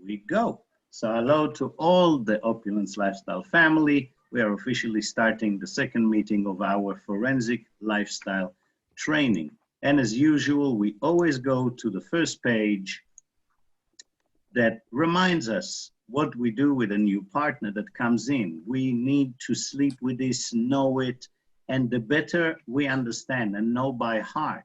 we go. So hello to all the Opulence Lifestyle family. We are officially starting the second meeting of our forensic lifestyle training. And as usual, we always go to the first page that reminds us what we do with a new partner that comes in. We need to sleep with this, know it, and the better we understand and know by heart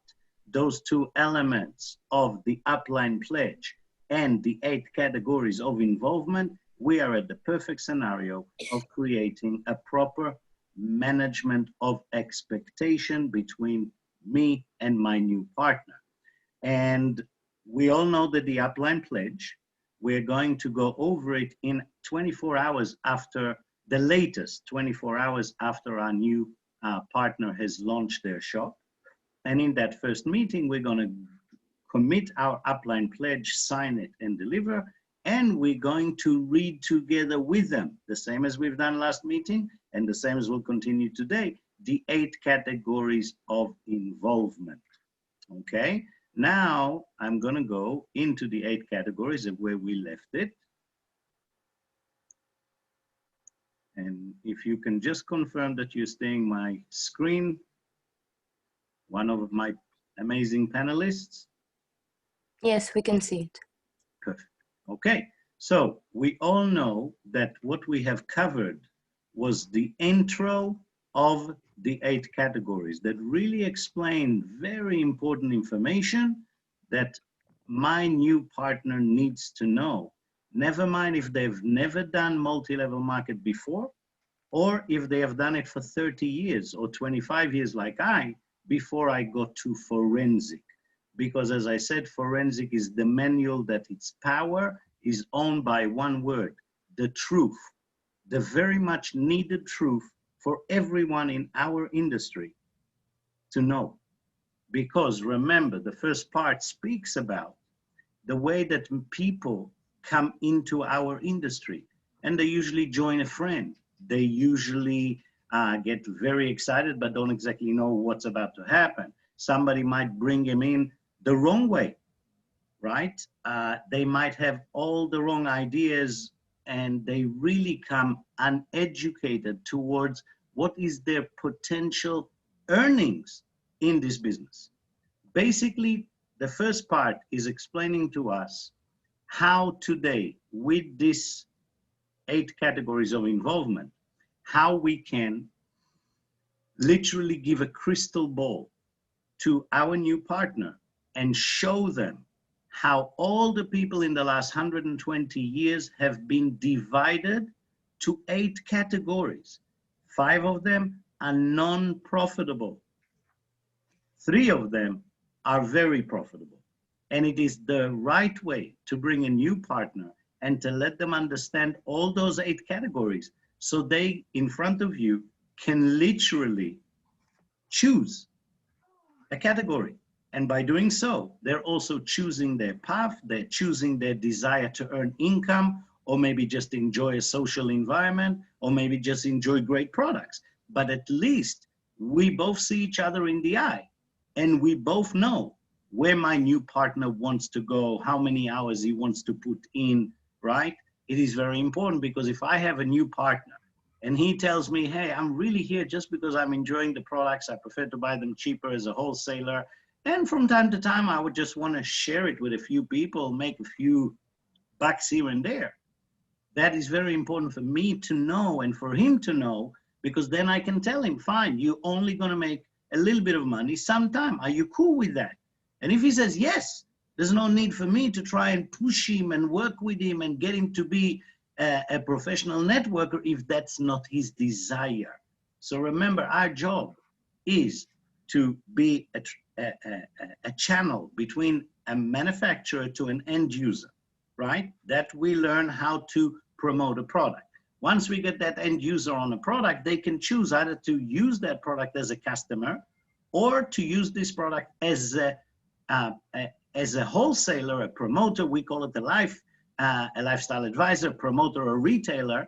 those two elements of the upline pledge and the 8 categories of involvement, we are at the perfect scenario of creating a proper management of expectation between me and my new partner. And we all know that the upline pledge, we're going to go over it in 24 hours after the latest 24 hours after our new partner has launched their shop. And in that first meeting, we're going to commit our upline pledge, sign it and deliver. And we're going to read together with them, the same as we've done last meeting and the same as we'll continue today, the 8 categories of involvement. Okay, now I'm going to go into the 8 categories of where we left it. And if you can just confirm that you're seeing my screen, one of my amazing panelists. Yes, we can see it. Perfect. Okay, so we all know that what we have covered was the intro of the 8 categories that really explained very important information that my new partner needs to know. Never mind if they've never done multi-level market before, or if they have done it for 30 years or 25 years like I, before I got to forensic. Because as I said, forensic is the manual that its power is owned by one word, the truth, the very much needed truth for everyone in our industry to know. Because remember, the first part speaks about the way that people come into our industry, and they usually join a friend. They usually get very excited, but don't exactly know what's about to happen. Somebody might bring him in the wrong way, right? They might have all the wrong ideas and they really come uneducated towards what is their potential earnings in this business. Basically, the first part is explaining to us how today, with this 8 categories of involvement, how we can literally give a crystal ball to our new partner and show them how all the people in the last 120 years have been divided to 8 categories. 5 of them are non-profitable. 3 of them are very profitable. And it is the right way to bring a new partner and to let them understand all those 8 categories so they, in front of you, can literally choose a category. And by doing so, they're also choosing their path, they're choosing their desire to earn income, or maybe just enjoy a social environment, or maybe just enjoy great products. But at least we both see each other in the eye, and we both know where my new partner wants to go, how many hours he wants to put in, right? It is very important, because if I have a new partner and he tells me, hey, I'm really here just because I'm enjoying the products, I prefer to buy them cheaper as a wholesaler, and from time to time, I would just want to share it with a few people, make a few bucks here and there. That is very important for me to know and for him to know, because then I can tell him, fine, you're only going to make a little bit of money sometime. Are you cool with that? And if he says yes, there's no need for me to try and push him and work with him and get him to be a professional networker if that's not his desire. So remember, our job is to be a channel between a manufacturer to an end user, right? That we learn how to promote a product. Once we get that end user on a product, they can choose either to use that product as a customer or to use this product as a wholesaler, a promoter. We call it a lifestyle advisor, promoter, or retailer,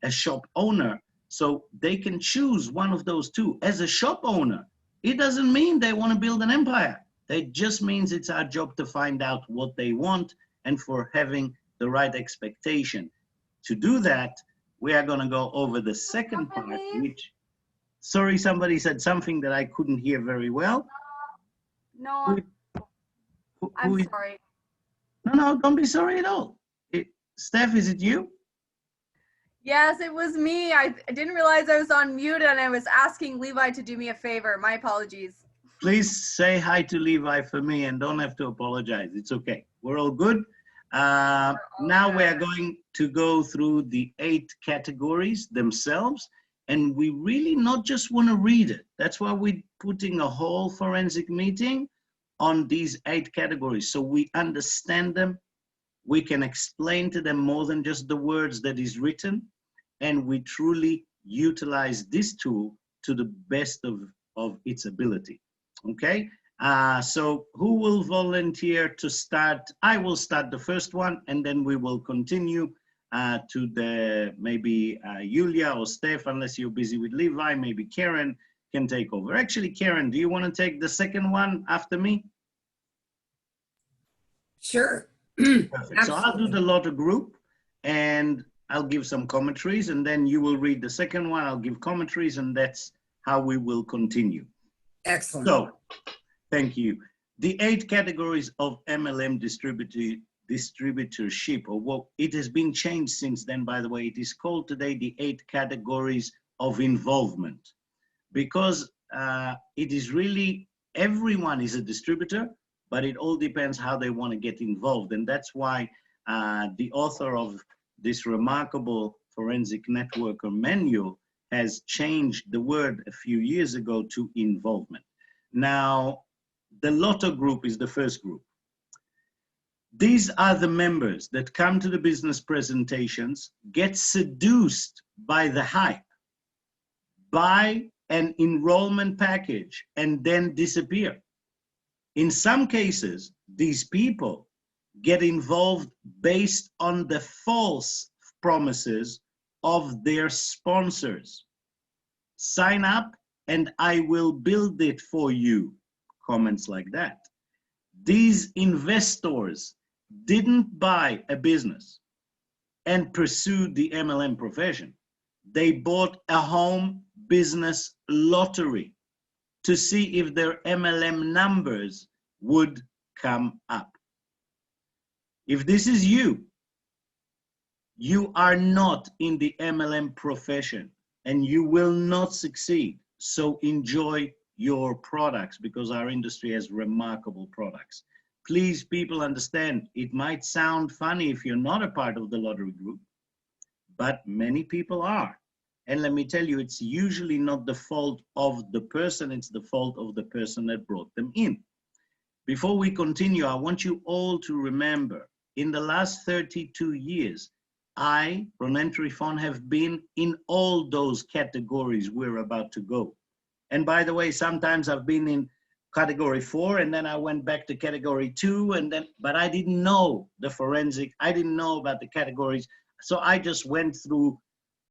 a shop owner. So they can choose one of those two. As a shop owner, it doesn't mean they want to build an empire. It just means it's our job to find out what they want and for having the right expectation. To do that, we are going to go over the second part, which, sorry, somebody said something that I couldn't hear very well. No, I'm sorry. No, don't be sorry at all. Steph, is it you? Yes, it was me. I didn't realize I was on mute and I was asking Levi to do me a favor. My apologies. Please say hi to Levi for me and don't have to apologize. It's okay. We're all good. Now we're going to go through the 8 categories themselves, and we really not just want to read it. That's why we're putting a whole forensic meeting on these 8 categories, so we understand them. We can explain to them more than just the words that is written, and we truly utilize this tool to the best of its ability. Okay, so who will volunteer to start? I will start the first one, and then we will continue to the maybe Yulia or Steph, unless you're busy with Levi. Maybe Karen can take over. Actually, Karen, do you want to take the second one after me? Sure. Perfect. So I'll do the LOTA group, and I'll give some commentaries, and then you will read the second one. I'll give commentaries, and that's how we will continue. Excellent. So, thank you. The 8 categories of MLM distributorship, or what it has been changed since then, by the way. It is called today the 8 categories of involvement, because it is really, everyone is a distributor, but it all depends how they want to get involved. And that's why the author of this remarkable forensic networker manual has changed the word a few years ago to involvement. Now, the LOTA group is the first group. These are the members that come to the business presentations, get seduced by the hype, buy an enrollment package, and then disappear. In some cases, these people get involved based on the false promises of their sponsors. Sign up and I will build it for you. Comments like that. These investors didn't buy a business and pursue the MLM profession. They bought a home business lottery to see if their MLM numbers would come up. If this is you, you are not in the MLM profession and you will not succeed. So enjoy your products, because our industry has remarkable products. Please, people, understand, it might sound funny if you're not a part of the lottery group, but many people are. And let me tell you, it's usually not the fault of the person, it's the fault of the person that brought them in. Before we continue, I want you all to remember, in the last 32 years, I, Ronen Trifon, have been in all those categories we're about to go. And by the way, sometimes I've been in category 4, and then I went back to category 2, and then, but I didn't know the forensic, I didn't know about the categories. So I just went through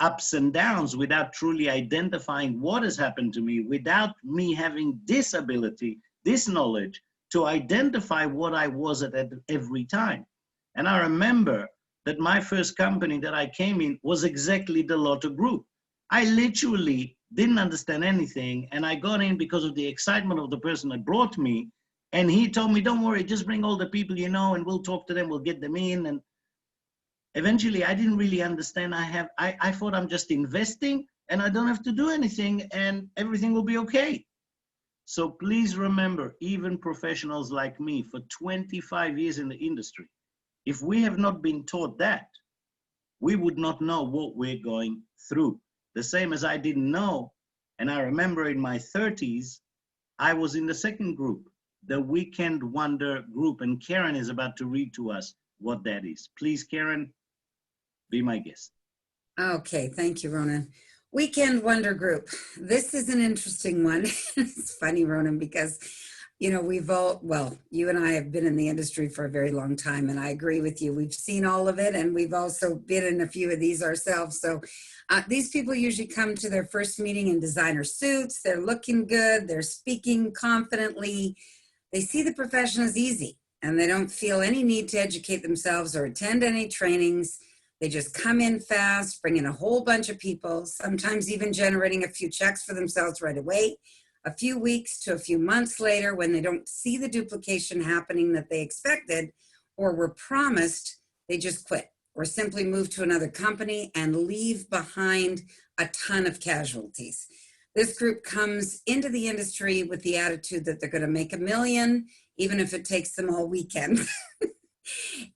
ups and downs without truly identifying what has happened to me, without me having this ability, this knowledge to identify what I was at every time. And I remember that my first company that I came in was exactly the LOTA group. I literally didn't understand anything, and I got in because of the excitement of the person that brought me, and he told me, don't worry, just bring all the people you know and we'll talk to them, we'll get them in. And eventually I didn't really understand. I thought I'm just investing and I don't have to do anything and everything will be okay. So please remember, even professionals like me for 25 years in the industry, if we have not been taught that, we would not know what we're going through. The same as I didn't know, and I remember in my 30s, I was in the second group, the Weekend Wonder group, and Karen is about to read to us what that is. Please, Karen, be my guest. Okay, thank you, Ronen. Weekend Wonder Group. This is an interesting one. It's funny, Ronen, because, you know, we've all, well, you and I have been in the industry for a very long time, and I agree with you. We've seen all of it, and we've also been in a few of these ourselves. So these people usually come to their first meeting in designer suits. They're looking good. They're speaking confidently. They see the profession as easy, and they don't feel any need to educate themselves or attend any trainings. They just come in fast, bring in a whole bunch of people, sometimes even generating a few checks for themselves right away. A few weeks to a few months later, when they don't see the duplication happening that they expected or were promised, they just quit or simply move to another company and leave behind a ton of casualties. This group comes into the industry with the attitude that they're going to make $1 million, even if it takes them all weekend.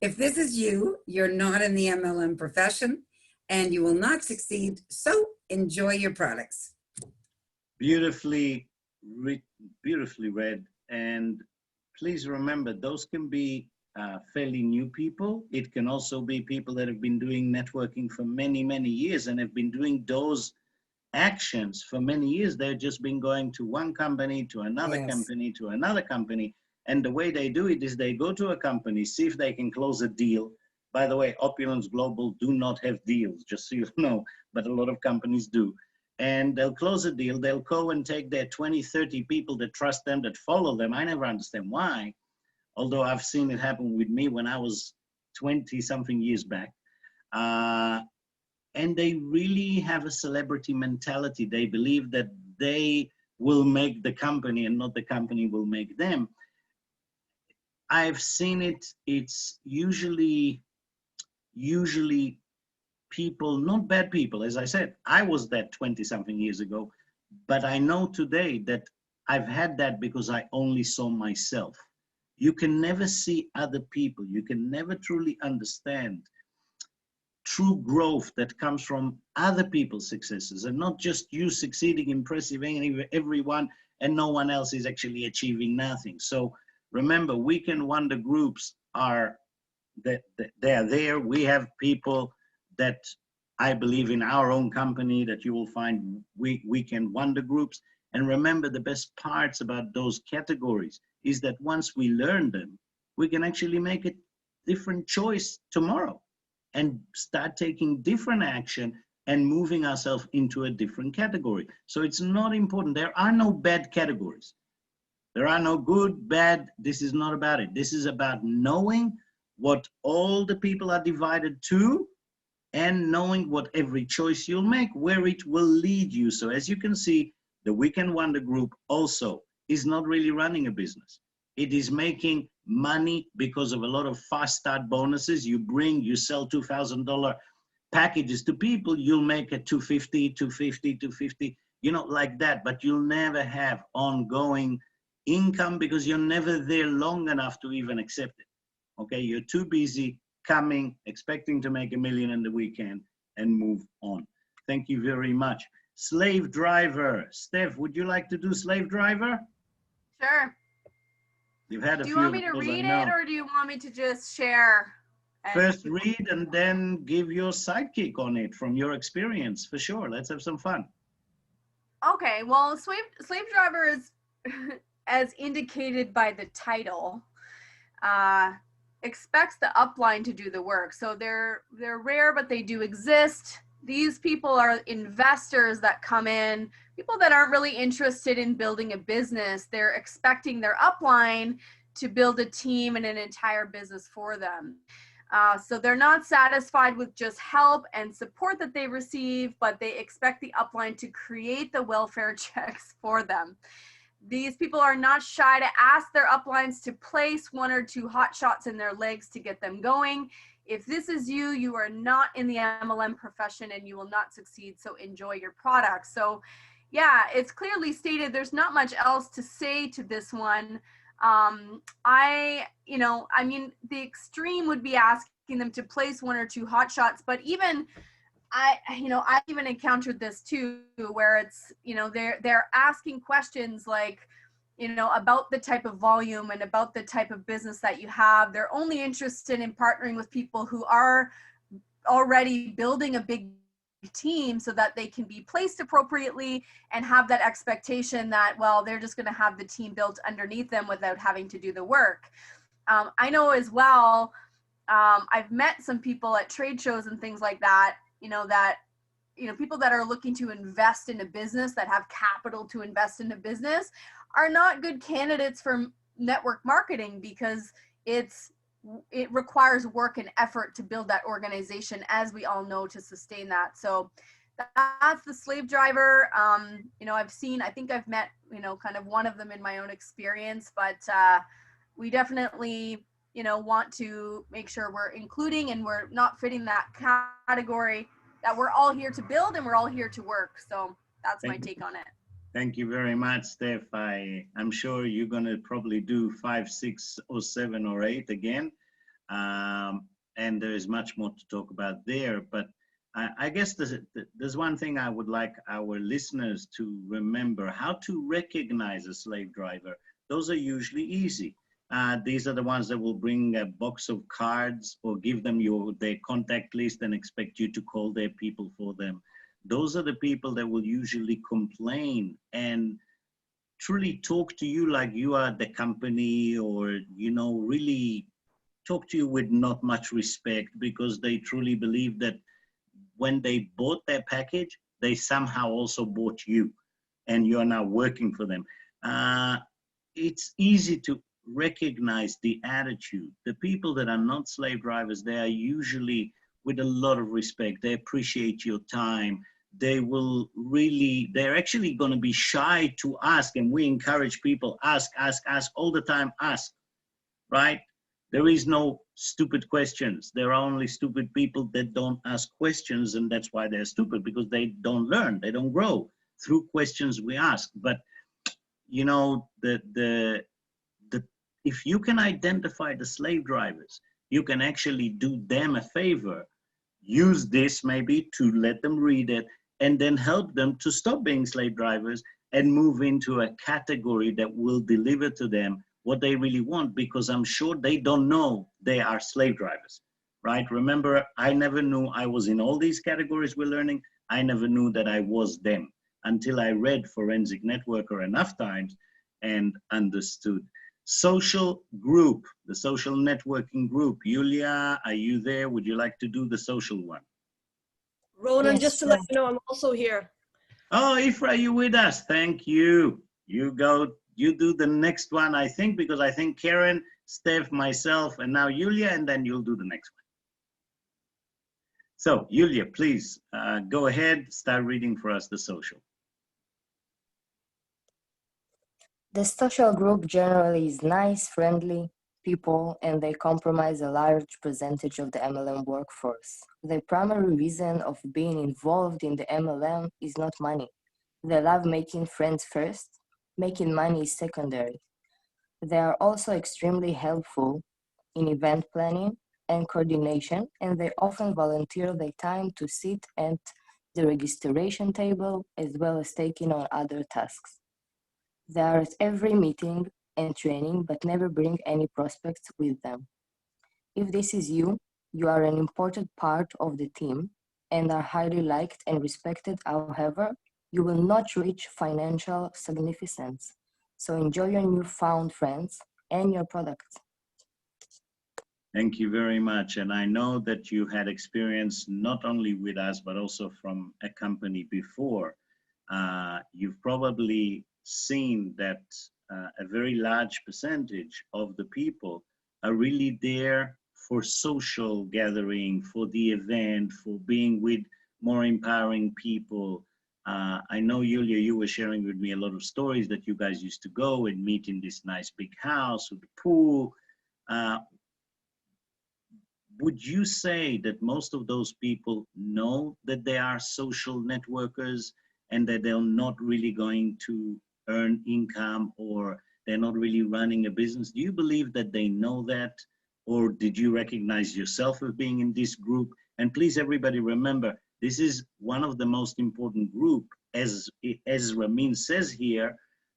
If this is you, you're not in the MLM profession and you will not succeed. So enjoy your products. Beautifully read. And please remember, those can be fairly new people. It can also be people that have been doing networking for many, many years and have been doing those actions for many years. They've just been going to one company, to another company, to another company. And the way they do it is they go to a company, see if they can close a deal. By the way, Opulence Global do not have deals, just so you know, but a lot of companies do. And they'll close a deal. They'll go and take their 20, 30 people that trust them, that follow them. I never understand why, although I've seen it happen with me when I was 20 something years back. And they really have a celebrity mentality. They believe that they will make the company and not the company will make them. I've seen it. It's usually people, not bad people. As I said, I was that 20 something years ago, but I know today that I've had that because I only saw myself. You can never see other people. You can never truly understand true growth that comes from other people's successes and not just you succeeding, impressive everyone, and no one else is actually achieving nothing. So remember, Weekend Wonder groups are that they're there. We have people that I believe in our own company that you will find Weekend Wonder groups. And remember, the best parts about those categories is that once we learn them, we can actually make a different choice tomorrow and start taking different action and moving ourselves into a different category. So it's not important. There are no bad categories. There are no good, bad. This is not about it. This is about knowing what all the people are divided to and knowing what every choice you'll make, where it will lead you. So as you can see, the Weekend Wonder Group also is not really running a business. It is making money because of a lot of fast start bonuses. You sell $2,000 packages to people, you'll make a $250, $250, you know, like that. But you'll never have ongoing income because you're never there long enough to even accept it. Okay, you're too busy coming, expecting to make $1 million in the weekend and move on. Thank you very much. Slave driver. Steph, would you like to do slave driver? Sure. You've had a Do few. you want me to read it or do you want me to just share? First read and then give your sidekick on it from your experience, for sure. Let's have some fun. Okay, well, slave driver is, as indicated by the title, expects the upline to do the work. So they're rare, but they do exist. These people are investors that come in, people that aren't really interested in building a business. They're expecting their upline to build a team and an entire business for them. So they're not satisfied with just help and support that they receive, but they expect the upline to create the welfare checks for them. These people are not shy to ask their uplines to place 1 or 2 hot shots in their legs to get them going. If this is you, you are not in the MLM profession and you will not succeed, so enjoy your product. So yeah, it's clearly stated. There's not much else to say to this one. I mean, the extreme would be asking them to place 1 or 2 hot shots, but even I've even encountered this too, where it's, they're asking questions like, about the type of volume and about the type of business that you have. They're only interested in partnering with people who are already building a big team so that they can be placed appropriately and have that expectation that, well, they're just going to have the team built underneath them without having to do the work. I know as well, I've met some people at trade shows and things like that, people that are looking to invest in a business, that have capital to invest in a business, are not good candidates for network marketing because it requires work and effort to build that organization, as we all know, to sustain that. So that's the slave driver. You know, I think I've met, you know, kind of one of them in my own experience, but we definitely, you know, want to make sure we're including and we're not fitting that category, that we're all here to build and we're all here to work. So that's my take on it. Thank you very much, Steph. I'm sure you're going to probably do 5, 6, or 7 or 8 again. And there is much more to talk about there. But I guess there's one thing I would like our listeners to remember: how to recognize a slave driver. Those are usually easy. These are the ones that will bring a box of cards or give them their contact list and expect you to call their people for them. Those are the people that will usually complain and truly talk to you like you are the company, or, you know, really talk to you with not much respect, because they truly believe that when they bought their package, they somehow also bought you and you're now working for them. It's easy to recognize the attitude. The people that are not slave drivers, they are usually with a lot of respect. They appreciate your time. They will really, they're actually going to be shy to ask, and we encourage people, ask all the time, ask, right? There is no stupid questions. There are only stupid people that don't ask questions, and that's why they're stupid, because they don't learn, they don't grow through questions we ask. But, you know, if you can identify the slave drivers, you can actually do them a favor. Use this maybe to let them read it, and then help them to stop being slave drivers and move into a category that will deliver to them what they really want, because I'm sure they don't know they are slave drivers, right? Remember, I never knew I was in all these categories we're learning. I never knew that I was them until I read Forensic Networker enough times and understood. Social group, the social networking group. Yulia, are you there? Would you like to do the social one? Ronan, Yes, just to sure. let you know, I'm also here. Oh, Ifra, you with us? Thank you. You go, you do the next one, I think, because I think Karen, Steph, myself, and now Yulia, and then you'll do the next one. So, Yulia, please go ahead, start reading for us the social. The social group generally is nice, friendly people, and they comprise a large percentage of the MLM workforce. The primary reason of being involved in the MLM is not money. They love making friends first. Making money is secondary. They are also extremely helpful in event planning and coordination, and they often volunteer their time to sit at the registration table as well as taking on other tasks. They are at every meeting and training, but never bring any prospects with them. If this is you, you are an important part of the team and are highly liked and respected. However, you will not reach financial significance. So enjoy your newfound friends and your products. Thank you very much. And I know that you had experience not only with us, but also from a company before. You've probably seen that a very large percentage of the people are really there for social gathering, for the event, for being with more empowering people. I know, Yulia, you were sharing with me a lot of stories that you guys used to go and meet in this nice big house with the pool. Would you say that most of those people know that they are social networkers and that they're not really going to earn income, or they're not really running a business? Do you believe that they know that? Or did you recognize yourself as being in this group? And please, everybody, remember, this is one of the most important group. As Ramin says here,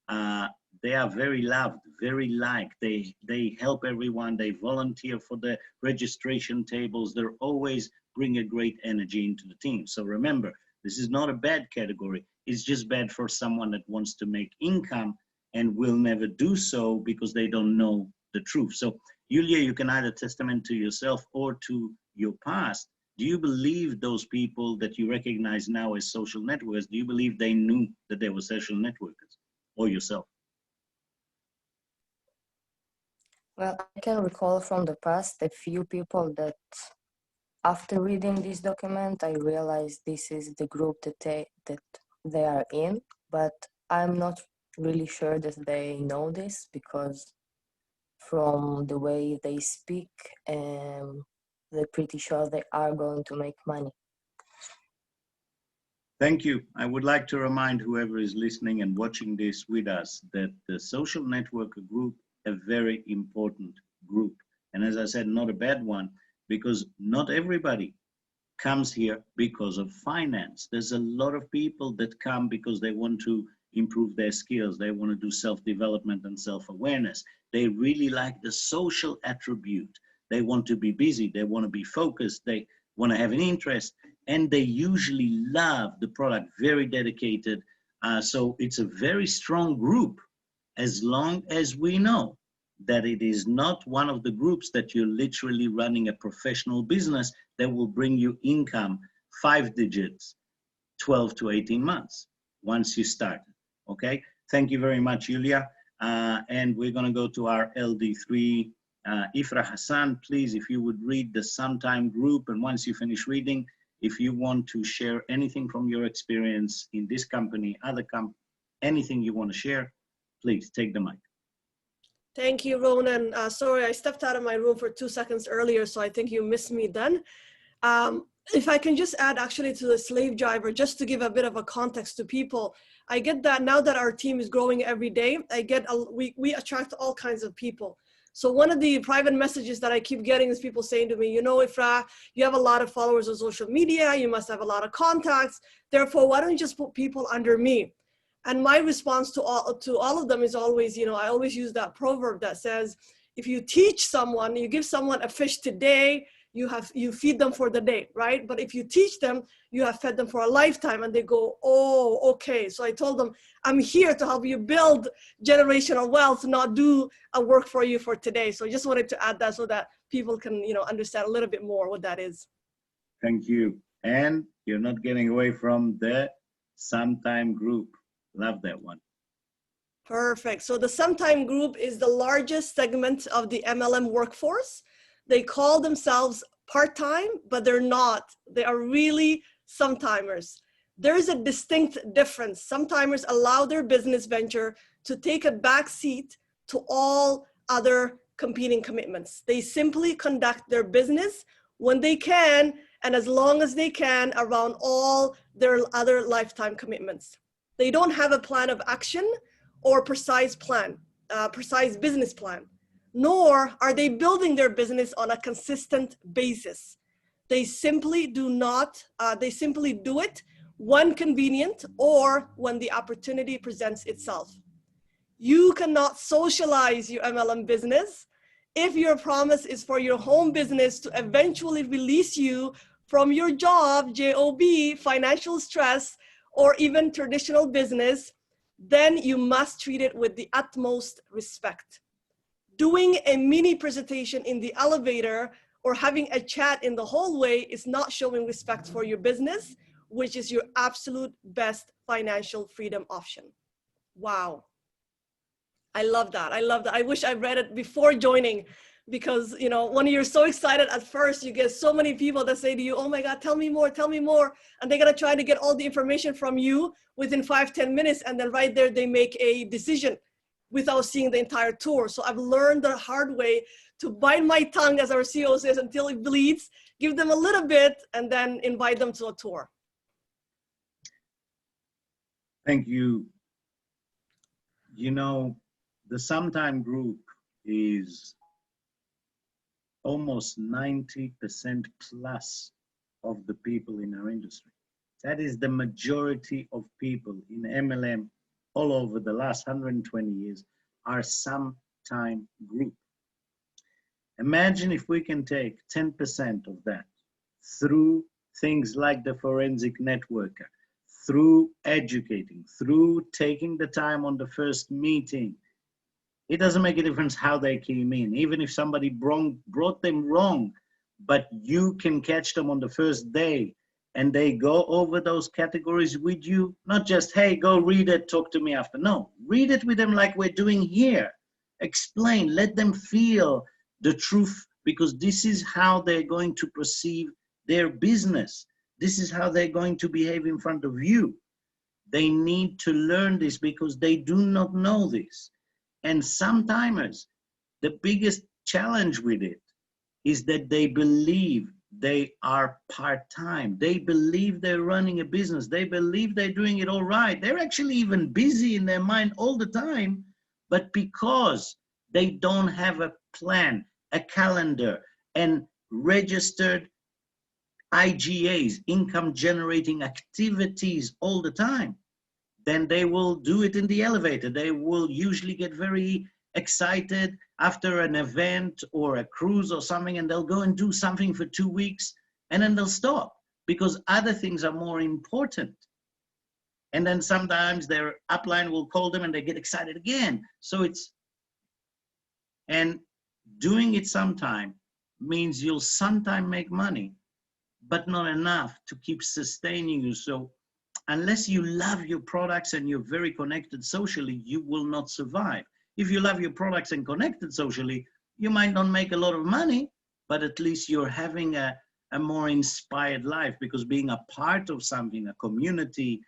they are very loved, very liked. They help everyone. They volunteer for the registration tables. They're always bring a great energy into the team. So remember, this is not a bad category. It's just bad for someone that wants to make income and will never do so because they don't know the truth. So Yulia, you can either testament to yourself or to your past. Do you believe those people that you recognize now as social networkers, do you believe they knew that they were social networkers, or yourself? Well, I can recall from the past a few people that after reading this document, I realized this is the group that they are in, but I'm not really sure that they know this because from the way they speak, they're pretty sure they are going to make money. Thank you. I would like to remind whoever is listening and watching this with us that the social network group, a very important group. And as I said, not a bad one, because not everybody comes here because of finance. There's a lot of people that come because they want to improve their skills. They want to do self-development and self-awareness. They really like the social attribute. They want to be busy. They want to be focused. They want to have an interest. And they usually love the product, very dedicated. So it's a very strong group, as long as we know that it is not one of the groups that you're literally running a professional business that will bring you income 5 digits, 12 to 18 months once you start. Okay, thank you very much, Yulia. And we're going to go to our LD3. Ifrah Hassan, please, if you would read the Sometime group, and once you finish reading, if you want to share anything from your experience in this company, other anything you want to share, please take the mic. Thank you, Ronan. Sorry, I stepped out of my room for 2 seconds earlier, so I think you missed me then. If I can just add actually to the slave driver, just to give a bit of a context to people, I get that now that our team is growing every day, we attract all kinds of people. So one of the private messages that I keep getting is people saying to me, you know, Ifrah, you have a lot of followers on social media, you must have a lot of contacts, therefore, why don't you just put people under me? And my response to all of them is always, you know, I always use that proverb that says, if you teach someone, you give someone a fish today, you feed them for the day, right? But if you teach them, you have fed them for a lifetime, and they go, oh, okay. So I told them, I'm here to help you build generational wealth, not do a work for you for today. So I just wanted to add that so that people can, you know, understand a little bit more what that is. Thank you. And you're not getting away from the Sometime group. Love that one. Perfect. So the Sometime group is the largest segment of the MLM workforce. They call themselves part-time, but they're not. They are really sometimers. There is a distinct difference. Sometimers allow their business venture to take a back seat to all other competing commitments. They simply conduct their business when they can and as long as they can around all their other lifetime commitments. They don't have a plan of action or precise business plan, nor are they building their business on a consistent basis. They simply do it when convenient or when the opportunity presents itself. You cannot socialize your MLM business if your promise is for your home business to eventually release you from your job, JOB, financial stress, or even traditional business. Then you must treat it with the utmost respect. Doing a mini presentation in the elevator or having a chat in the hallway is not showing respect for your business, which is your absolute best financial freedom option. Wow. I love that. I love that. I wish I read it before joining, because, you know, when you're so excited at first, you get so many people that say to you, oh my God, tell me more, tell me more. And they're going to try to get all the information from you within 5-10 minutes. And then right there, they make a decision without seeing the entire tour. So I've learned the hard way to bite my tongue, as our CEO says, until it bleeds, give them a little bit, and then invite them to a tour. Thank you. You know, the Sometime group is almost 90% plus of the people in our industry. That is the majority of people in MLM all over the last 120 years are Sometime group. Imagine if we can take 10% of that through things like the Forensic Networker, through educating, through taking the time on the first meeting. It doesn't make a difference how they came in, even if somebody brought them wrong, but you can catch them on the first day and they go over those categories with you, not just, hey, go read it, talk to me after. No, read it with them like we're doing here. explain, let them feel the truth, because this is how they're going to perceive their business. This is how they're going to behave in front of you. They need to learn this because they do not know this. And sometimes the biggest challenge with it is that they believe they are part-time. They believe they're running a business. They believe they're doing it all right. They're actually even busy in their mind all the time, but because they don't have a plan, a calendar, and registered IGAs, income generating activities all the time, then they will do it in the elevator. They will usually get very excited after an event or a cruise or something, and they'll go and do something for 2 weeks, and then they'll stop because other things are more important. And then sometimes their upline will call them and they get excited again. So and doing it sometime means you'll sometime make money, but not enough to keep sustaining you. So unless you love your products and you're very connected socially, you will not survive. If you love your products and connected socially, you might not make a lot of money, but at least you're having a more inspired life, because being a part of something, a community,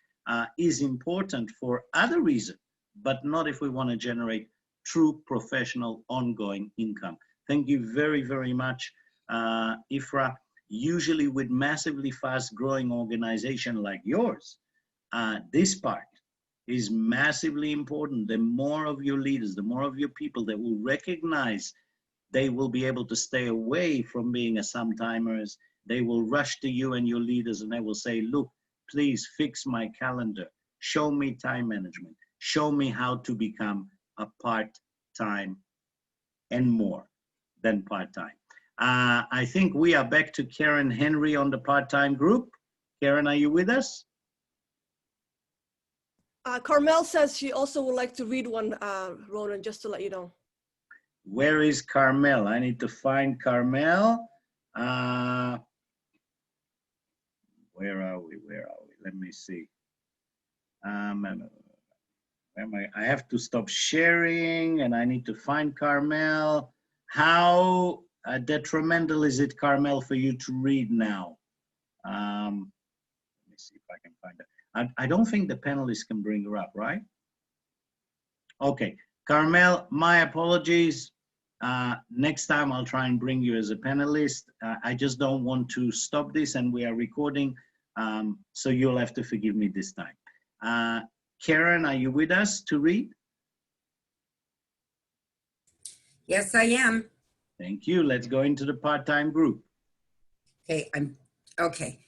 is important for other reasons, but not if we want to generate true professional ongoing income. Thank you very, very much, Ifra. Usually with massively fast growing organization like yours, this part is massively important. The more of your leaders, the more of your people that will recognize they will be able to stay away from being a sometimers, they will rush to you and your leaders and they will say, look, please fix my calendar. Show me time management. Show me how to become a part-time and more than part-time. I think we are back to Karen Henry on the part-time group. Karen, are you with us? Carmel says she also would like to read one, Ronan, just to let you know. Where is Carmel? I need to find Carmel. Where are we? Where are we? Let me see. I have to stop sharing and I need to find Carmel. How detrimental is it, Carmel, for you to read now? Let me see if I can find it. I don't think the panelists can bring her up, right? Okay, Carmel, my apologies. Next time I'll try and bring you as a panelist. I just don't want to stop this, and we are recording, so you'll have to forgive me this time. Karen, are you with us to read? Yes, I am. Thank you. Let's go into the part-time group. Okay, okay.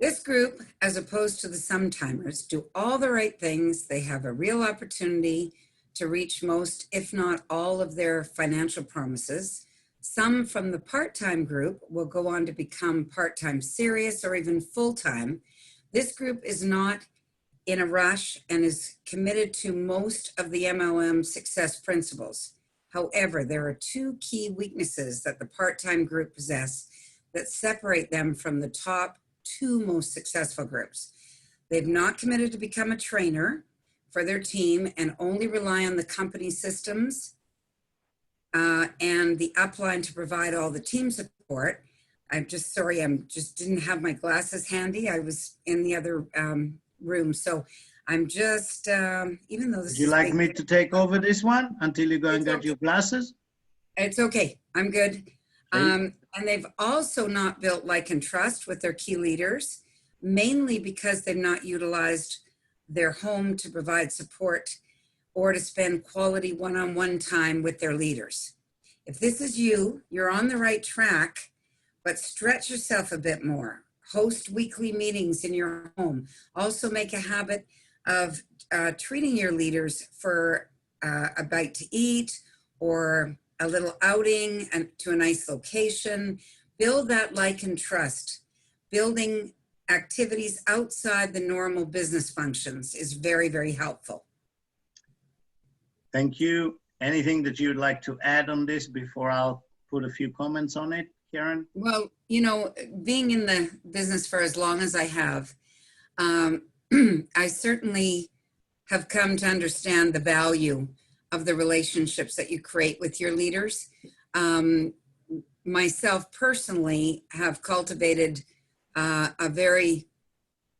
This group, as opposed to the sometimers, do all the right things. They have a real opportunity to reach most, if not all, of their financial promises. Some from the part-time group will go on to become part-time serious or even full-time. This group is not in a rush and is committed to most of the MLM success principles. However, there are two key weaknesses that the part-time group possess that separate them from the top two most successful groups. They've not committed to become a trainer for their team and only rely on the company systems and the upline to provide all the team support. I'm just sorry, just didn't have my glasses handy. I was in the other room. So I'm just, even though this Would you like me to take over this one until you go and get your glasses? It's okay, I'm good. And they've also not built like and trust with their key leaders, mainly because they've not utilized their home to provide support or to spend quality one-on-one time with their leaders. If this is you, you're on the right track, but stretch yourself a bit more. Host weekly meetings in your home. Also make a habit of treating your leaders for a bite to eat or a little outing and to a nice location. Build that like and trust. Building activities outside the normal business functions is very, very helpful. Thank you. Anything that you'd like to add on this before I'll put a few comments on it, Karen? Well, you know, being in the business for as long as I have, I certainly have come to understand the value of the relationships that you create with your leaders. Myself personally have cultivated a very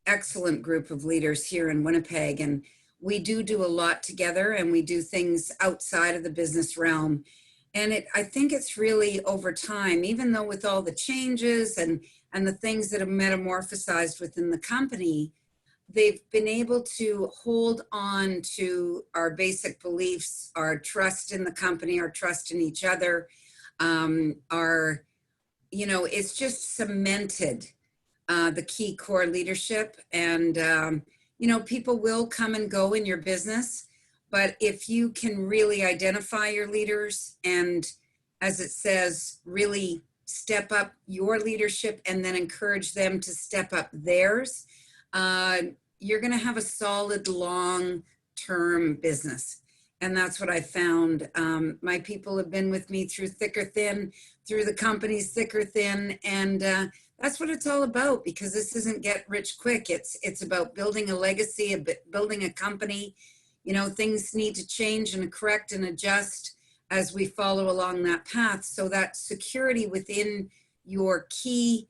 excellent group of leaders here in Winnipeg, and we do a lot together, and we do things outside of the business realm. And I think it's really over time, even though with all the changes and the things that have metamorphosized within the company, they've been able to hold on to our basic beliefs, our trust in the company, our trust in each other, it's just cemented the key core leadership. And, people will come and go in your business, but if you can really identify your leaders and, as it says, really step up your leadership and then encourage them to step up theirs, you're going to have a solid long-term business. And that's what I found. My people have been with me through thick or thin, through the company's thick or thin. And that's what it's all about, because this isn't get rich quick. It's about building a legacy, building a company. Things need to change and correct and adjust as we follow along that path. So that security within your key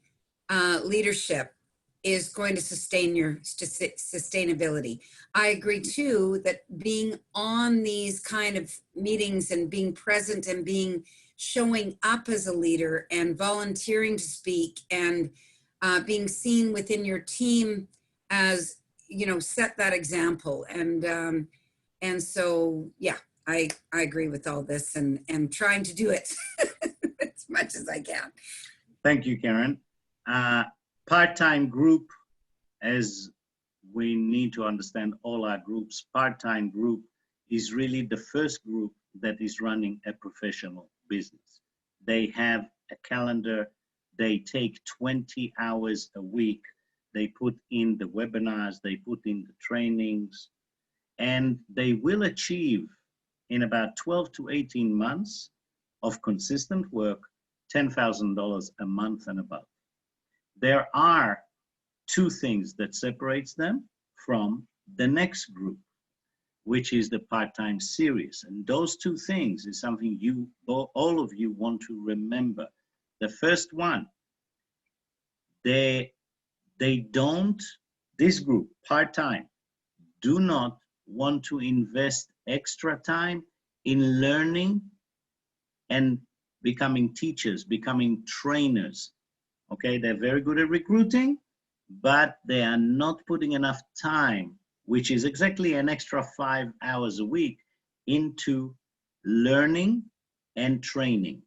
leadership is going to sustain your sustainability. I agree too that being on these kind of meetings and being present and showing up as a leader and volunteering to speak and being seen within your team as, set that example. And so, yeah, I agree with all this and trying to do it as much as I can. Thank you, Karen. Part-time group, as we need to understand all our groups, part-time group is really the first group that is running a professional business. They have a calendar, they take 20 hours a week, they put in the webinars, they put in the trainings, and they will achieve in about 12 to 18 months of consistent work, $10,000 a month and above. There are two things that separates them from the next group, which is the part-time series. And those two things is something all of you want to remember. The first one, this group, part-time, do not want to invest extra time in learning and becoming teachers, becoming trainers. Okay, they're very good at recruiting, but they are not putting enough time, which is exactly an extra 5 hours a week, into learning and training.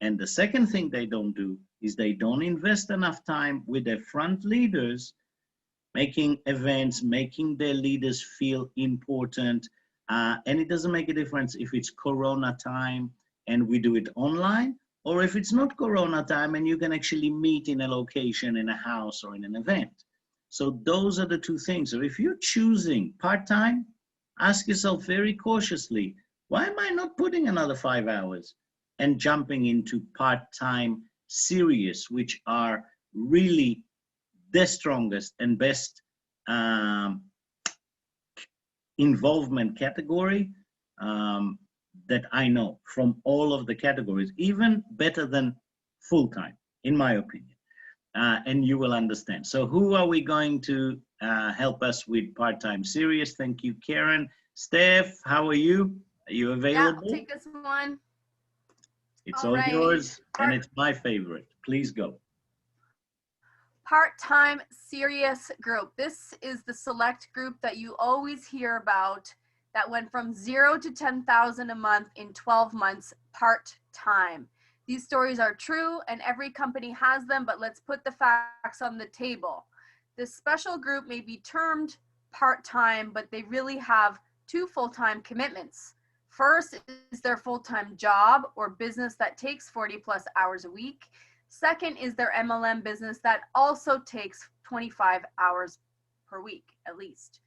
And the second thing they don't do is they don't invest enough time with their front leaders, making events, making their leaders feel important. And it doesn't make a difference if it's Corona time and we do it online, or if it's not Corona time and you can actually meet in a location, in a house or in an event. So those are the two things. So if you're choosing part-time, ask yourself very cautiously, why am I not putting another 5 hours and jumping into part-time series, which are really the strongest and best involvement category that I know from all of the categories, even better than full-time, in my opinion. And you will understand. So who are we going to help us with part-time series? Thank you, Karen. Steph, how are you? Are you available? Yeah, I'll take this one. It's all yours, and it's my favorite. Please go. Part-time serious group. This is the select group that you always hear about that went from 0 to 10,000 a month in 12 months part-time. These stories are true and every company has them, but let's put the facts on the table. This special group may be termed part-time, but they really have two full-time commitments. First is their full-time job or business that takes 40 plus hours a week. Second is their MLM business that also takes 25 hours per week at least.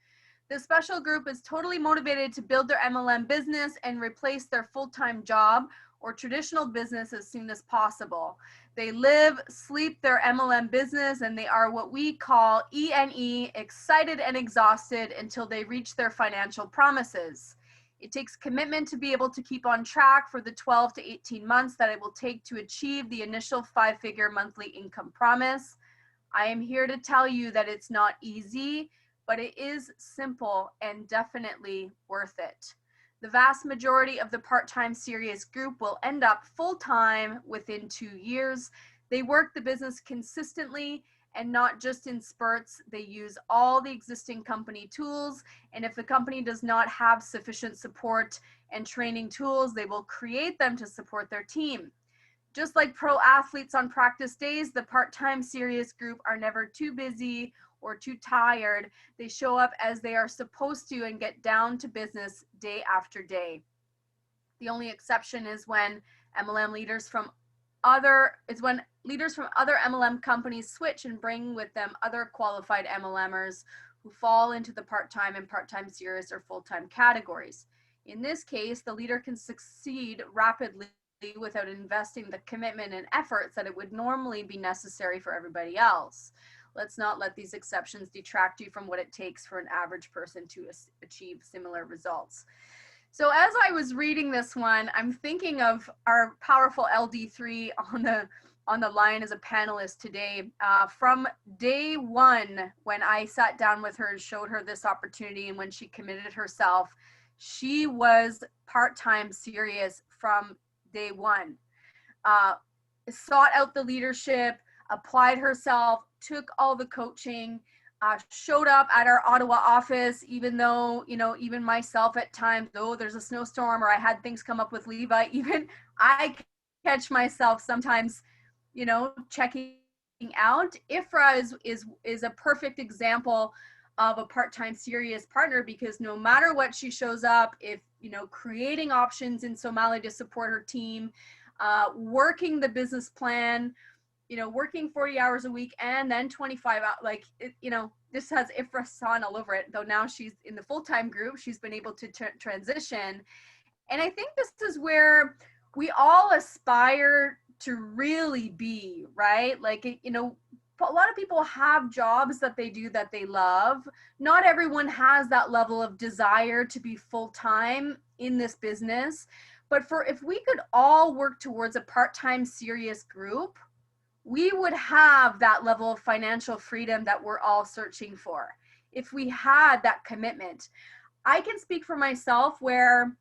The special group is totally motivated to build their MLM business and replace their full-time job or traditional business as soon as possible. They live, sleep their MLM business, and they are what we call ENE, excited and exhausted until they reach their financial promises. It takes commitment to be able to keep on track for the 12 to 18 months that it will take to achieve the initial 5-figure monthly income promise. I am here to tell you that it's not easy, but it is simple and definitely worth it. The vast majority of the part-time serious group will end up full-time within 2 years. They work the business consistently and not just in spurts. They use all the existing company tools, and if the company does not have sufficient support and training tools, they will create them to support their team. Just like pro athletes on practice days, the part-time serious group are never too busy or too tired. They show up as they are supposed to and get down to business day after day. The only exception is when leaders from other MLM companies switch and bring with them other qualified MLMers who fall into the part-time and part-time serious or full-time categories. In this case, the leader can succeed rapidly without investing the commitment and efforts that it would normally be necessary for everybody else. Let's not let these exceptions detract you from what it takes for an average person to achieve similar results. So as I was reading this one, I'm thinking of our powerful LD3 on the line as a panelist today. From day one, when I sat down with her and showed her this opportunity, and when she committed herself, she was part-time serious from day one. Sought out the leadership, applied herself, took all the coaching, showed up at our Ottawa office, even though, even myself at times, there's a snowstorm or I had things come up with Levi, even I catch myself sometimes, checking out. Ifra is a perfect example of a part-time serious partner, because no matter what, she shows up, if, creating options in Somali to support her team, working the business plan, working 40 hours a week and then 25 out, this has Ifra San all over it, though now she's in the full-time group, she's been able to transition. And I think this is where we all aspire to really be, right? A lot of people have jobs that they do that they love. Not everyone has that level of desire to be full-time in this business. But if we could all work towards a part-time serious group, we would have that level of financial freedom that we're all searching for. If we had that commitment, I can speak for myself where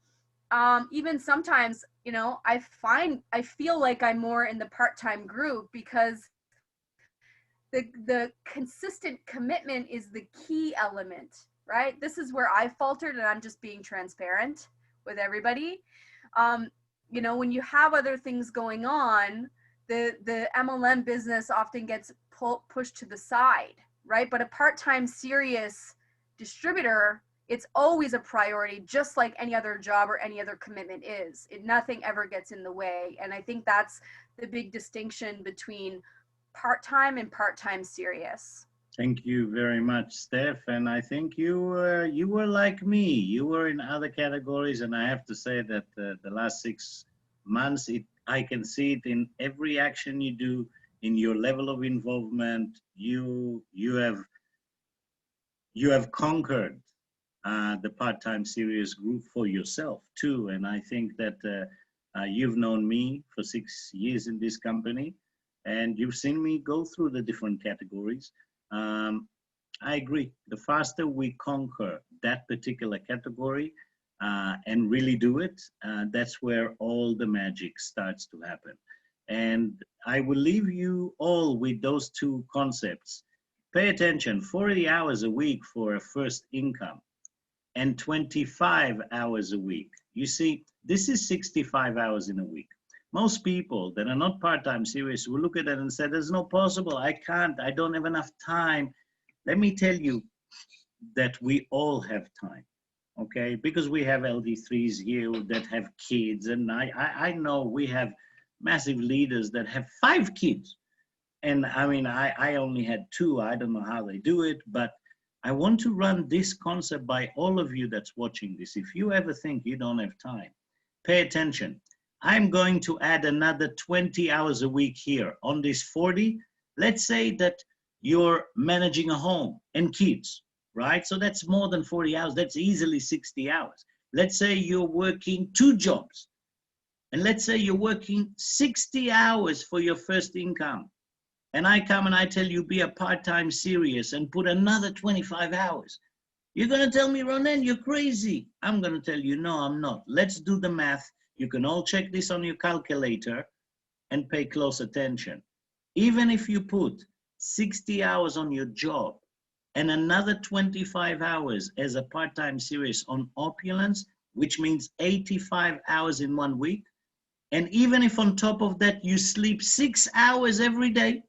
even sometimes, I feel like I'm more in the part-time group because the consistent commitment is the key element, right? This is where I faltered, and I'm just being transparent with everybody. When you have other things going on, the MLM business often gets pushed to the side, right? But a part-time serious distributor, it's always a priority, just like any other job or any other commitment is. Nothing ever gets in the way. And I think that's the big distinction between part-time and part-time serious. Thank you very much, Steph. And I think you were like me. You were in other categories, and I have to say that the last 6 months, I can see it in every action you do, in your level of involvement. You have conquered the part-time serious group for yourself too. And I think that you've known me for 6 years in this company, and you've seen me go through the different categories. I agree. The faster we conquer that particular category and really do it, that's where all the magic starts to happen. And I will leave you all with those two concepts. Pay attention, 40 hours a week for a first income and 25 hours a week. You see, this is 65 hours in a week. Most people that are not part-time serious will look at it and say, there's no possible, I can't, I don't have enough time. Let me tell you that we all have time, okay? Because we have LD3s here that have kids, and I know we have massive leaders that have 5 kids. And I mean, I only had 2, I don't know how they do it, but I want to run this concept by all of you that's watching this. If you ever think you don't have time, pay attention. I'm going to add another 20 hours a week here on this 40. Let's say that you're managing a home and kids, right? So that's more than 40 hours. That's easily 60 hours. let's say you're working 2 jobs, and let's say you're working 60 hours for your first income, and I come and I tell you be a part-time serious and put another 25 hours. You're going to tell me, Ronen, you're crazy. I'm going to tell you, no, I'm not. Let's do the math. You can all check this on your calculator and pay close attention. Even if you put 60 hours on your job and another 25 hours as a part-time series on Opulence, which means 85 hours in 1 week, and even if on top of that you sleep 6 hours every day,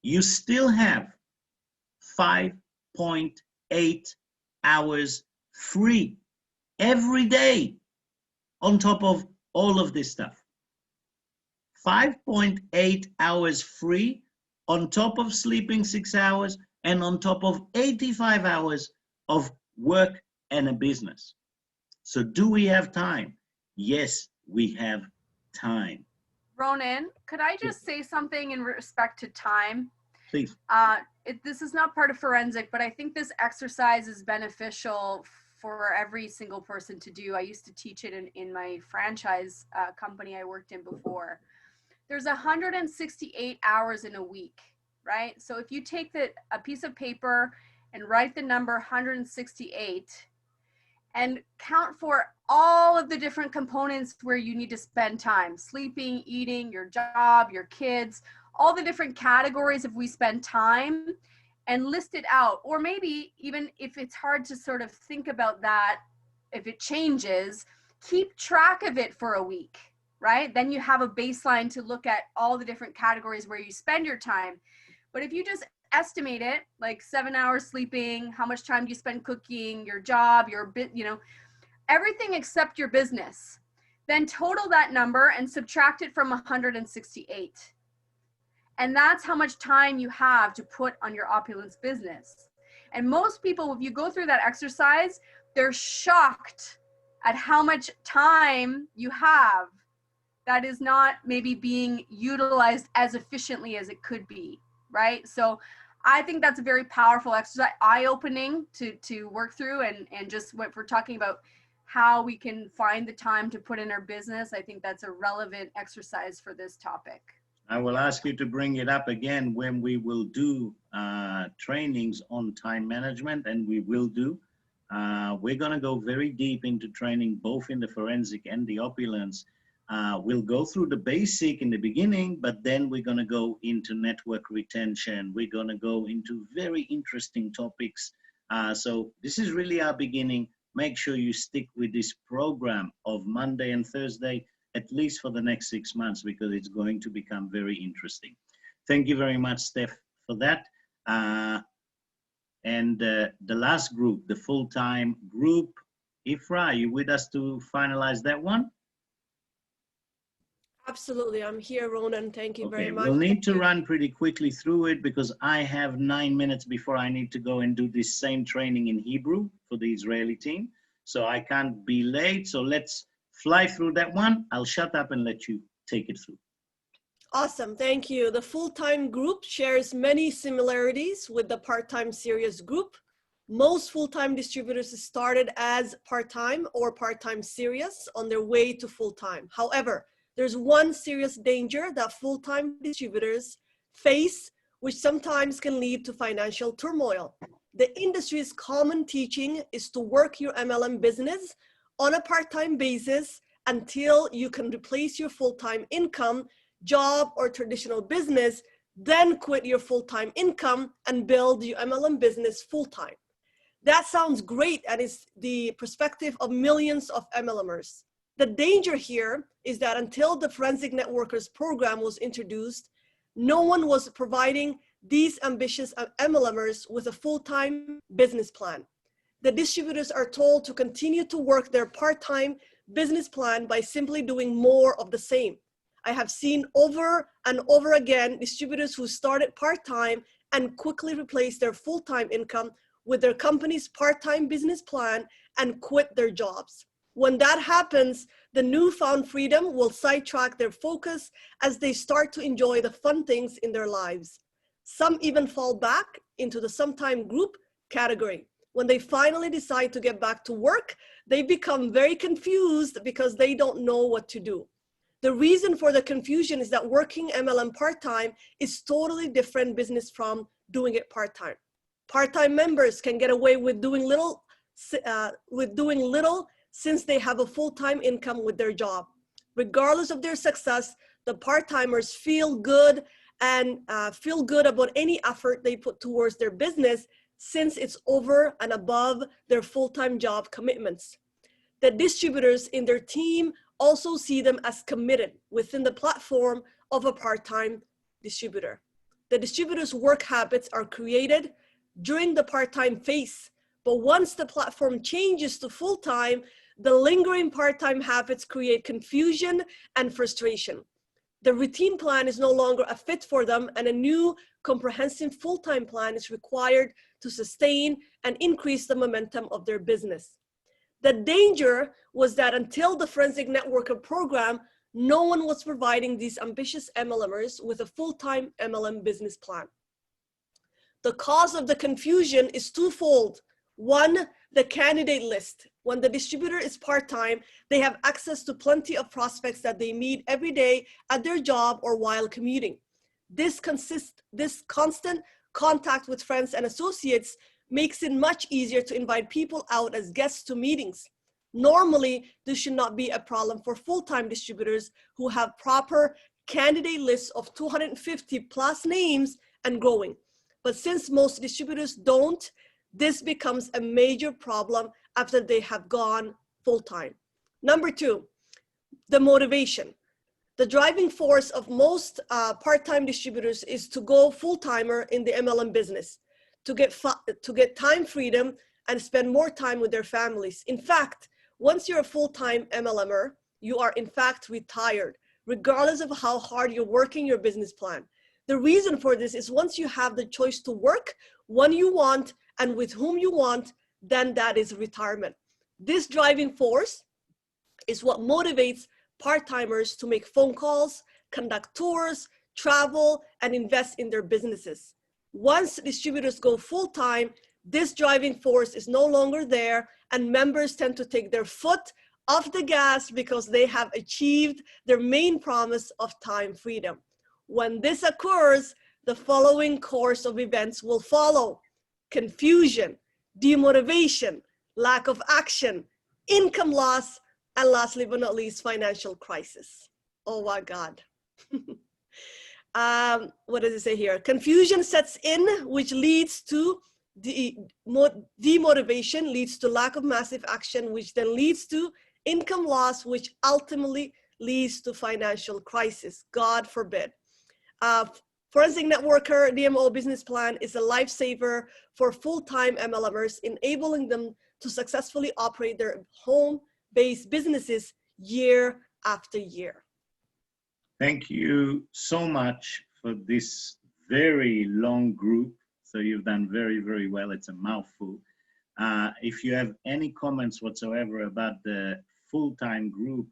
you still have 5.8 hours free every day on top of all of this stuff. 5.8 hours free on top of sleeping 6 hours and on top of 85 hours of work and a business. So do we have time? Yes, we have time. Ronen, could I just say something in respect to time? Please. This is not part of forensic, but I think this exercise is beneficial for every single person to do. I used to teach it in my franchise company I worked in before. There's 168 hours in a week, right? So if you take a piece of paper and write the number 168 and count for all of the different components where you need to spend time, sleeping, eating, your job, your kids, all the different categories if we spend time, and list it out. Or maybe even if it's hard to sort of think about that, if it changes, keep track of it for a week, right? Then you have a baseline to look at all the different categories where you spend your time. But if you just estimate it, like 7 hours sleeping, how much time do you spend cooking, your job, your bit, everything except your business, then total that number and subtract it from 168. And that's how much time you have to put on your Opulence business. And most people, if you go through that exercise, they're shocked at how much time you have that is not maybe being utilized as efficiently as it could be, right? So I think that's a very powerful exercise, eye-opening to work through, and just what we're talking about, how we can find the time to put in our business. I think that's a relevant exercise for this topic. I will ask you to bring it up again when we will do trainings on time management, and we will do. We're going to go very deep into training, both in the forensic and the Opulence. We'll go through the basic in the beginning, but then we're going to go into network retention. We're going to go into very interesting topics. So this is really our beginning. Make sure you stick with this program of Monday and Thursday, at least for the next 6 months, because it's going to become very interesting. Thank you very much, Steph, for that. And the last group, the full-time group, Ifra, are you with us to finalize that one? Absolutely, I'm here, Ronen. Thank you very much. We'll need to run pretty quickly through it because I have 9 minutes before I need to go and do this same training in Hebrew for the Israeli team. So I can't be late. So let's fly through that one. I'll shut up and let you take it through. Awesome, thank you. The full-time group shares many similarities with the part-time serious group. Most full-time distributors started as part-time or part-time serious on their way to full-time. However, there's one serious danger that full-time distributors face, which sometimes can lead to financial turmoil. The industry's common teaching is to work your MLM business on a part-time basis until you can replace your full-time income, job, or traditional business, then quit your full-time income and build your MLM business full-time. That sounds great and is the perspective of millions of MLMers. The danger here is that until the Forensic Networkers program was introduced, no one was providing these ambitious MLMers with a full-time business plan. The distributors are told to continue to work their part-time business plan by simply doing more of the same. I have seen over and over again distributors who started part-time and quickly replaced their full-time income with their company's part-time business plan and quit their jobs. When that happens, the newfound freedom will sidetrack their focus as they start to enjoy the fun things in their lives. Some even fall back into the sometime group category. When they finally decide to get back to work, they become very confused because they don't know what to do. The reason for the confusion is that working MLM part-time is totally different business from doing it part-time. Part-time members can get away with doing little since they have a full-time income with their job. Regardless of their success, the part-timers feel good and feel good about any effort they put towards their business since it's over and above their full-time job commitments. The distributors in their team also see them as committed within the platform of a part-time distributor. The distributor's work habits are created during the part-time phase, but once the platform changes to full-time, the lingering part-time habits create confusion and frustration. The routine plan is no longer a fit for them, and a new comprehensive full-time plan is required to sustain and increase the momentum of their business. The danger was that until the Forensic Networker program, no one was providing these ambitious MLMers with a full-time MLM business plan. The cause of the confusion is twofold. One, the candidate list. When the distributor is part-time, they have access to plenty of prospects that they meet every day at their job or while commuting. This constant contact with friends and associates makes it much easier to invite people out as guests to meetings. Normally, this should not be a problem for full-time distributors who have proper candidate lists of 250 plus names and growing. But since most distributors don't, this becomes a major problem after they have gone full-time. Number two, the motivation. The driving force of most part-time distributors is to go full-timer in the MLM business, to get time freedom and spend more time with their families. In fact, once you're a full-time MLMer, you are in fact retired, regardless of how hard you're working your business plan. The reason for this is once you have the choice to work when you want and with whom you want, then that is retirement. This driving force is what motivates part-timers to make phone calls, conduct tours, travel, and invest in their businesses. Once distributors go full-time, this driving force is no longer there, and members tend to take their foot off the gas because they have achieved their main promise of time freedom. When this occurs, the following course of events will follow: confusion, demotivation, lack of action, income loss, and lastly but not least, financial crisis. Oh my God. What does it say here? Confusion sets in, which leads to demotivation, leads to lack of massive action, which then leads to income loss, which ultimately leads to financial crisis. God forbid. Forensic Networker DMO business plan is a lifesaver for full-time MLMers, enabling them to successfully operate their home-based businesses year after year. Thank you so much for this very long group. So you've done very, very well. It's a mouthful. If you have any comments whatsoever about the full-time group,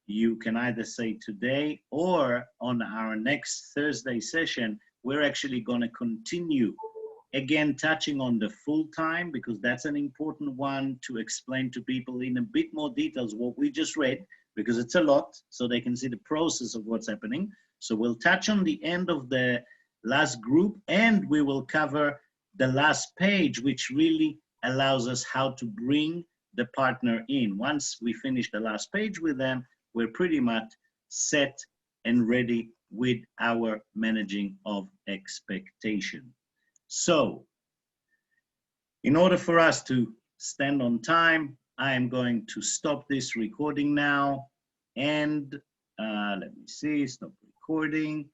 you can either say today or on our next Thursday session. We're actually going to continue again touching on the full-time, because that's an important one to explain to people in a bit more details what we just read, because it's a lot, so they can see the process of what's happening. So we'll touch on the end of the last group, and we will cover the last page, which really allows us how to bring the partner in. Once we finish the last page with them, we're pretty much set and ready with our managing of expectation. So in order for us to stand on time, I am going to stop this recording now, and let me see, stop recording.